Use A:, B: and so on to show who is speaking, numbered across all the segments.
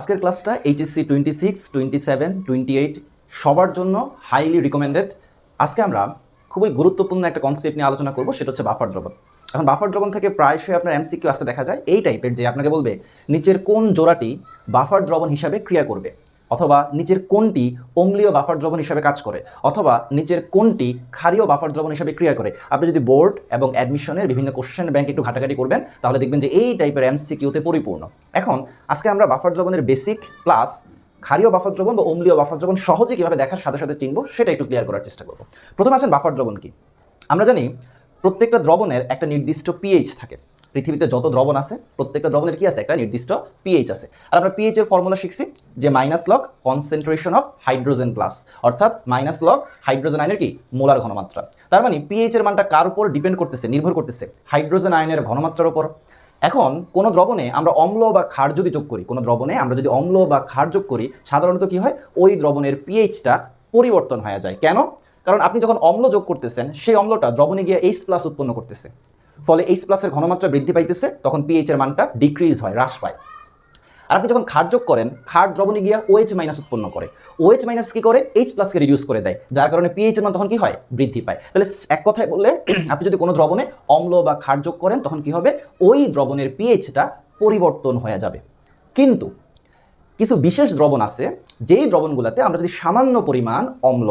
A: আজকের ক্লাসটা এইচএসসি 26, 27, 28 সবার জন্য হাইলি রিকমেন্ডেড। আজকে আমরা খুবই গুরুত্বপূর্ণ একটা কনসেপ্ট নিয়ে আলোচনা করব, সেটা হচ্ছে বাফার দ্রবণ। এখন বাফার দ্রবণ থেকে প্রায়শই আপনার এমসিকিউ আসতে দেখা যায় এই টাইপের, যে আপনাকে বলবে নিচের কোন জোড়াটি বাফার দ্রবণ হিসাবে ক্রিয়া করবে, অথবা নিচের কোনটি অম্লীয় বাফার দ্রবণ হিসাবে কাজ করে, অথবা নিচের কোনটি ক্ষারীয় বাফার দ্রবণ হিসাবে ক্রিয়া করে। আপনি যদি বোর্ড এবং অ্যাডমিশনের বিভিন্ন কোশ্চেন ব্যাংক একটু ঘাটাঘাটি করবেন, তাহলে দেখবেন যে এই টাইপের এমসিকিউতে পরিপূর্ণ। এখন আজকে আমরা বাফার দ্রবণের বেসিক প্লাস ক্ষারীয় বাফার দ্রবণ বা অম্লীয় বাফার দ্রবণ সহজে কীভাবে দেখার সাথে সাথে চিনব সেটা একটু ক্লিয়ার করার চেষ্টা করব। প্রথমে আছেন বাফার দ্রবণ কি। আমরা জানি প্রত্যেকটা দ্রবণের একটা নির্দিষ্ট পিএইচ থাকে। পৃথিবীতে যত দ্রবণ আছে প্রত্যেকটা দ্রবণের কি আছে, একটা নির্দিষ্ট পিএইচ আছে। আর আমরা পিএইচ এর ফর্মুলা শিখছি যে minus log concentration of hydrogen plus, অর্থাৎ মাইনাস লগ হাইড্রোজেন আয়নের কি মোলার ঘনমাত্রা। তার মানে পিএইচ এর মানটা কার উপর ডিপেন্ড করতেছে, নির্ভর করতেছে হাইড্রোজেন আয়নের ঘনমাত্রার উপর। এখন কোনো দ্রবণে আমরা অম্ল বা ক্ষার যদি যোগ করি, কোনো দ্রবণে আমরা যদি অম্ল বা ক্ষার যোগ করি, সাধারণত কি হয়, ওই দ্রবণের পিএইচটা পরিবর্তন হয়ে যায়। কেন? কারণ আপনি যখন অম্ল যোগ করতেছেন, সেই অম্লটা দ্রবণে গিয়ে H+ উৎপন্ন করতেছে, ফলে H+ এর ঘনমাত্রা বৃদ্ধি পাইতেছে, তখন পিএইচ এর মানটা ডিক্রিজ হয়, হ্রাস পায়। আর আপনি যখন ক্ষার যোগ করেন, ক্ষার দ্রবণে গিয়ে OH- উৎপন্ন করে, OH- কি করে, H+ কে রিডিউস করে দেয়, যার কারণে পিএইচ এর মান তখন কি হয়, বৃদ্ধি পায়। তাহলে এক কথায় বললে আপনি যদি কোনো দ্রবণে অম্ল বা ক্ষার যোগ করেন, তখন কি হবে, ওই দ্রবণের পিএইচটা পরিবর্তন হয়ে যাবে। কিন্তু কিছু বিশেষ দ্রবণ আছে, যেই দ্রবণগুলোতে আমরা যদি সামান্য পরিমাণ অম্ল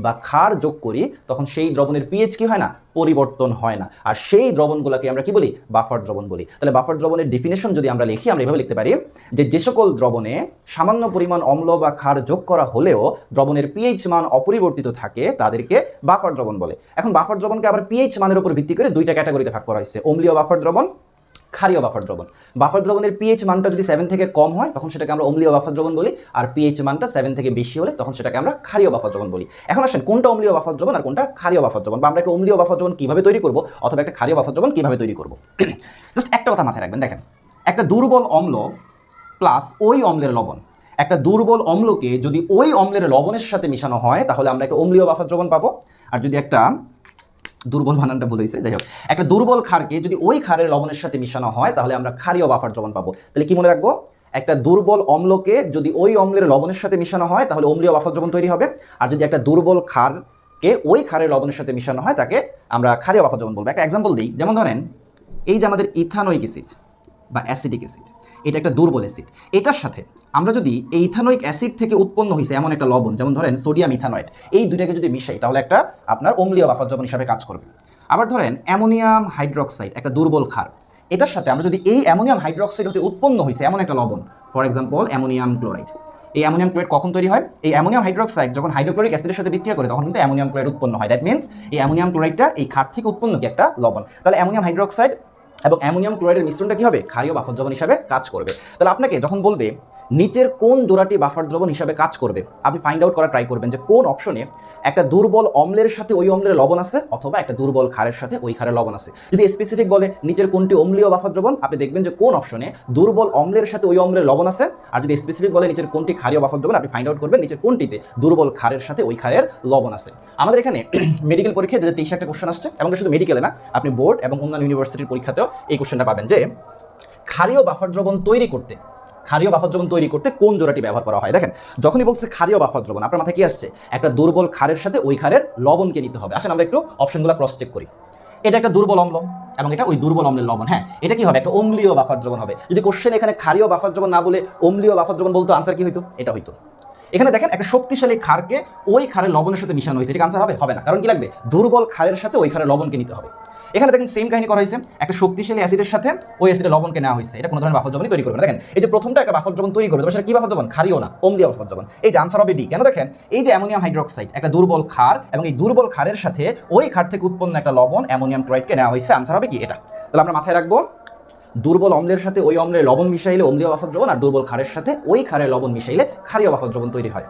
A: বা ক্ষার যোগ করি, তখন সেই দ্রবণের পিএইচ কি হয় না, পরিবর্তন হয় না। আর সেই দ্রবণগুলোকে আমরা কি বলি, বাফার দ্রবণ বলি। তাহলে বাফার দ্রবণের ডেফিনেশন যদি আমরা লিখি, আমরা এভাবে লিখতে পারি যে সকল দ্রবণে সামান্য পরিমাণ অম্ল বা ক্ষার যোগ করা হলেও দ্রবণের পিএইচ মান অপরিবর্তিত থাকে, তাদেরকে বাফার দ্রবণ বলে। এখন বাফার দ্রবণকে আবার পিএইচ মানের উপর ভিত্তি করে দুইটা ক্যাটাগরিতে ভাগ করা হয়েছে, অম্লীয় বাফার দ্রবণ, ক্ষারীয় বাফার দ্রবণ। বাফার দ্রবণের পিএইচ মানটা যদি 7 থেকে কম হয়, তখন সেটাকে আমরা অম্লীয় বাফার দ্রবণ বলি, আর পিএইচ মানটা 7 থেকে বেশি হলে তখন সেটাকে আমরা ক্ষারীয় বাফার দ্রবণ বলি। এখন আসেন কোনটা অম্লীয় বাফার দ্রবণ আর কোনটা ক্ষারীয় বাফার দ্রবণ, বা আমরা একটা অম্লীয় বাফার দ্রবণ কিভাবে তৈরি করব, অথবা একটা ক্ষারীয় বাফার দ্রবণ কিভাবে তৈরি করব। জাস্ট একটা কথা মাথায় রাখবেন, দেখেন, একটা দুর্বল অম্ল প্লাস ওই অম্লের লবণ, একটা দুর্বল অম্লকে যদি ওই অম্লের লবণের সাথে মিশানো হয়, তাহলে আমরা একটা অম্লীয় বাফার দ্রবণ পাবো। আর যদি একটা দুর্বল বানানটা বলেছে, যাই হোক, একটা দুর্বল ক্ষারকে যদি ওই ক্ষারের লবণের সাথে মিশানো হয়, তাহলে আমরা ক্ষারীয় বাফার দ্রবণ পাবো। তাহলে কি মনে রাখবো, একটা দুর্বল অম্লকে যদি ওই অম্লের লবণের সাথে মিশানো হয়, তাহলে অম্লীয় বাফার দ্রবণ তৈরি হবে। আর যদি একটা দুর্বল ক্ষারকে ওই ক্ষারের লবণের সাথে মিশানো হয়, তাকে আমরা ক্ষারীয় বাফার দ্রবণ বলবো। একটা এক্সাম্পল দিই, যেমন ধরেন এই যে আমাদের ইথানোয়িক অ্যাসিড বা অ্যাসিডিক অ্যাসিড, এটা একটা দুর্বল অ্যাসিড। এটার সাথে আমরা যদি এই ইথানোয়িক অ্যাসিড থেকে উৎপন্ন হয়েছে এমন একটা লবণ, যেমন ধরেন সোডিয়াম ইথানয়েড, এই দুটাকে যদি মিশাই, তাহলে একটা আপনার অম্লীয় বাফার দ্রবণ হিসাবে কাজ করবে। আবার ধরেন অ্যামোনিয়াম হাইড্রোক্সাইড, একটা দুর্বল ক্ষার, এটার সাথে আমরা যদি এই অ্যামোনিয়াম হাইড্রোক্সাইড হতে উৎপন্ন হয়েছে এমন একটা লবণ, ফর এক্সাম্পল অ্যামোনিয়াম ক্লোরাইড, এই অ্যামোনিয়াম ক্লোরাইড কখন তৈরি হয়, এই অ্যামোনিয়াম হাইড্রোক্সাইড যখন হাইড্রোক্লোরিক অ্যাসিডের সাথে বিক্রিয়া করে, তখন কিন্তু অ্যামোনিয়াম ক্লোরাইড উৎপন্ন হয়। দ্যাট মিনস এই অ্যামোনিয়াম ক্লোরাইডটা এই ক্ষার থেকে উৎপন্ন কি একটা লবণ। তাহলে অ্যামোনিয়াম হাইড্রোক্সাইড এবং অ্যামোনিয়াম ক্লোরাইডের মিশ্রণটা কি হবে, ক্ষারীয় বাফার দ্রবণ হিসাবে কাজ করবে। তাহলে আপনাকে যখন বলবে নিচের কোন জোড়াটি বাফার দ্রবণ হিসাবে কাজ করবে, আপনি ফাইন্ড আউট করা ট্রাই করবেন যে কোন অপশনে একটা দুর্বল অম্লের সাথে ওই অম্লের লবণ আছে, অথবা একটা দুর্বল ক্ষারের সাথে ওই ক্ষারের লবণ আছে। যদি স্পেসিফিক বলে নিচের কোনটি অম্লীয় বাফার দ্রবণ, আপনি দেখবেন যে কোন অপশনে দুর্বল অম্লের সাথে ওই অম্লের লবণ আছে। আর যদি স্পেসিফিক বলে নিচের কোনটি ক্ষারীয় বাফার দ্রবণ, আপনি ফাইন্ড আউট করবেন নিচের কোনটিতে দুর্বল ক্ষারের সাথে ওই ক্ষারের লবণ আছে। আমাদের এখানে মেডিকেল পরীক্ষায় 2023 একটা কোশ্চেন আসছে, এবং শুধু মেডিকেলে না, আপনি বোর্ড এবং অন্যান্য ইউনিভার্সিটির পরীক্ষাতেও এই কোশ্চেনটা পাবেন যে ক্ষারীয় বাফার দ্রবণ তৈরি করতে, ক্ষারীয় বাফার দ্রবণ তৈরি করতে কোন জোড়াটি ব্যবহার করা হয়। দেখেন, যখনই বলছে ক্ষারীয় বাফার দ্রবণ, আপনার মাথায় কি আসছে, একটা দুর্বল ক্ষারের সাথে ওই ক্ষারের লবণকে নিতে হবে। আসেন আমরা একটু অপশনগুলো ক্রস চেক করি। এটা একটা দুর্বল অম্ল এবং এটা ওই দুর্বল অম্লের লবণ, হ্যাঁ, এটা কি হবে, একটা অম্লীয় বাফার দ্রবণ হবে। যদি কোশ্চেন এখানে ক্ষারীয় বাফার দ্রবণ না বলে অম্লীয় বাফার দ্রবণ বলতো, আনসার কি হইতো, এটা হইতো। এখানে দেখেন একটা শক্তিশালী ক্ষারকে ওই ক্ষারের লবণের সাথে মিশানো হয়েছে, এটা আনসার হবে, হবে না। কারণ কি লাগবে, দুর্বল ক্ষারের সাথে ওই ক্ষারের লবণকে নিতে হবে। এখানে দেখেন সেম কাহিনী করা হয়েছে, একটা শক্তিশালী অ্যাসিডের সাথে ওই অ্যাসিডের লবণকে নেওয়া হয়েছে, এটা কোনো ধরনের বাফার দ্রবণ তৈরি করবে না। দেখেন এই যে প্রথমটা একটা বাফার দ্রবণ তৈরি করবে, তবে সেটা কি বাফার দ্রবণ, ক্ষারীয় না, অম্লীয় বাফার দ্রবণ। এই যে আনসার হবে ডি। কেন? দেখেন এই যে অ্যামোনিয়াম হাইড্রোক্সাইড একটা দুর্বল ক্ষার, এবং এই দুর্বল ক্ষারের সাথে ওই ক্ষার থেকে উৎপন্ন একটা লবণ অ্যামোনিয়াম ক্লোরাইডকে নেওয়া হয়েছে, আনসার হবে কি এটা। তাহলে আমরা মাথায় রাখবো, দুর্বল অম্লের সাথে ওই অম্লের লবণ মিশাইলে অম্লীয় বাফার দ্রবণ, আর দুর্বল ক্ষারের সাথে ওই ক্ষারের লবণ মিশাইলে ক্ষারীয় বাফার দ্রবণ তৈরি হয়।